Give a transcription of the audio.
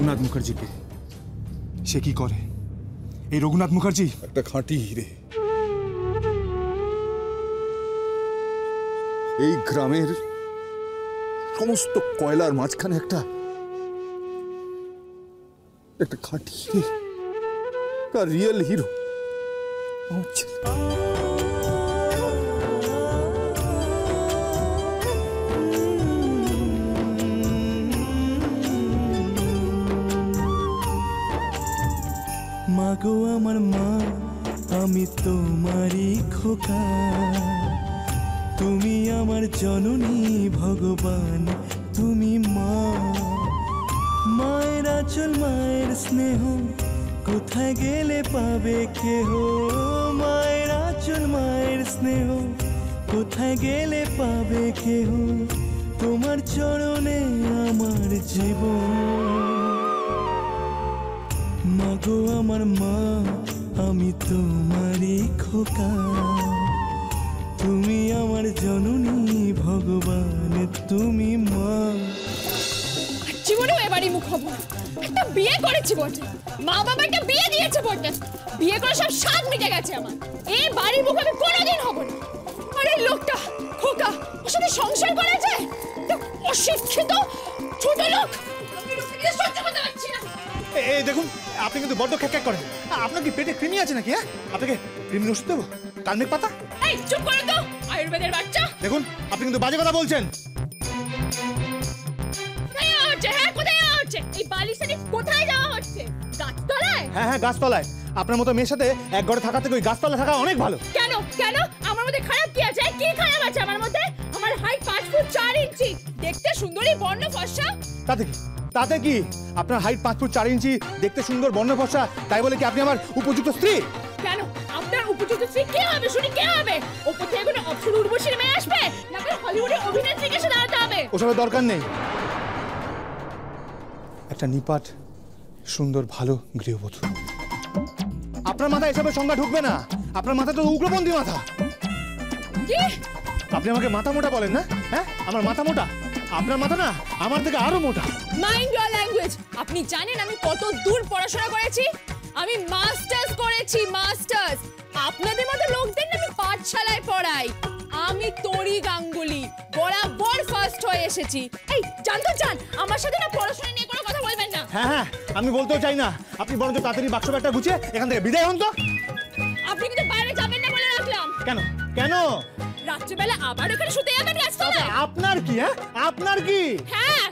রঘুনাথ মুখার্জিকে। সে কি করে? এই রঘুনাথ মুখার্জি একটা খাঁটি হিরে। এই গ্রামের সমস্ত কয়লার মাঝখানে একটা খাঁটি হিরে, রিয়েল হিরো আমার ছেলে। মাগো আমার মা, আমি তোমারই খোকা, তুমি আমার জননী ভগবান, তুমি মা। মায়ের আঁচল মায়ের স্নেহ কোথায় গেলে পাবে কেহ, মায়ের আঁচল মায়ের স্নেহ কোথায় গেলে পাবে কেহ, তোমার চরণে আমার জীবন। মাগো আমার মা, আমি তোমারই খোকা, তুমি আমার জননী ভগবান, তুমি মা। জীবনেও এবারই মুখ হবো। একটা বিয়ে করেছি বটে, মা বাবা একটা বিয়ে দিয়েছে বটে, বিয়ে করে সব স্বাদ মিটে গেছে আমার। এই বাড়ির মুখ আমি কোনোদিন হবো না। আরে লোকটা খোকা, ওর সাথে সংসার করা যায়? অশিক্ষিত ছোট লোক, আমি লোকটাকে সহ্য করতে পারছি না। এই দেখুন, আপনি কিন্তু বড্ড ক্যাক করেন। আপনার কি পেটে কৃমি আছে নাকি? হ্যাঁ, আপনাকে কৃমির ওষুধ দেবো? কালমেঘ পাতা? এই চুপ করো তো, আয়ুর্বেদের বাচ্চা। দেখুন, আপনি কিন্তু বাজে কথা বলছেন। এই বালিশানি কোথায় যাওয়া হচ্ছে? গাছতলায়? হ্যাঁ হ্যাঁ, গাছতলায়। আপনার মতো মেয়ের সাথে এক ঘরে থাকা থেকে ওই গাছতলায় থাকা অনেক ভালো। কেন কেন? আমার মধ্যে খারাপ কি আছে? কি খারাপ আছে আমার মধ্যে? আমার হাইট 5 ফুট 4 ইঞ্চি, দেখতে সুন্দরী, বর্ণ ফর্সা। তাতে কি? আপনার হাইট 5 ফুট 4 ইঞ্চি, দেখতে সুন্দর, বর্ণ ফর্সা, তাই বলে কি আপনি আমার উপযুক্ত স্ত্রী? কেন আপনার উপযুক্ত স্ত্রী কে হবে? শুনি কে হবে? ওপর থেকে কোনো অপসর উর্বশীর মেয়ে আসবে, নাকি হলিউডের অভিনেত্রীকে এসে দাঁড়াতে হবে? ওসবের দরকার নেই। একটা নিপাট সুন্দর ভালো গৃহবধূ। আপনার মাথায় এসবের সংজ্ঞা ঢুকবে না। আপনার মাথা তো উগ্রপন্থী মাথা। কি? আপনি আমাকে মাথা মোটা বলেন না? হ্যাঁ, আমার মাথা মোটা? আপনার মাথা না আমার থেকে আরো মোটা। Mind your language. আপনি জানেন আমি কত দূর পড়াশোনা করেছি? আমি মাস্টার্স করেছি, মাস্টার্স। আপনাদের মতো লোকদের আমি পাঠশালায় পড়াই। আমি তরি গাঙ্গুলি, বরাবর ফার্স্ট হয়ে এসেছি। এই জানতে চান আমার সাথে না পড়াশোনা নিয়ে কোনো কথা বলবেন না। হ্যাঁ হ্যাঁ, আমি বলতেও চাই না। আপনি বরঞ্চ তাড়াতাড়ি বাক্স ব্যাগটা গুছিয়ে এখান থেকে বিদায় হন তো। আপনি কিন্তু বাইরে যাবেন না বলে রাখলাম। কেন কেন? রাত্রিবেলা আবার ওখানে শুতে যাবেন গাছতলায়? আপনার কি? হ্যাঁ আপনার কি? হ্যাঁ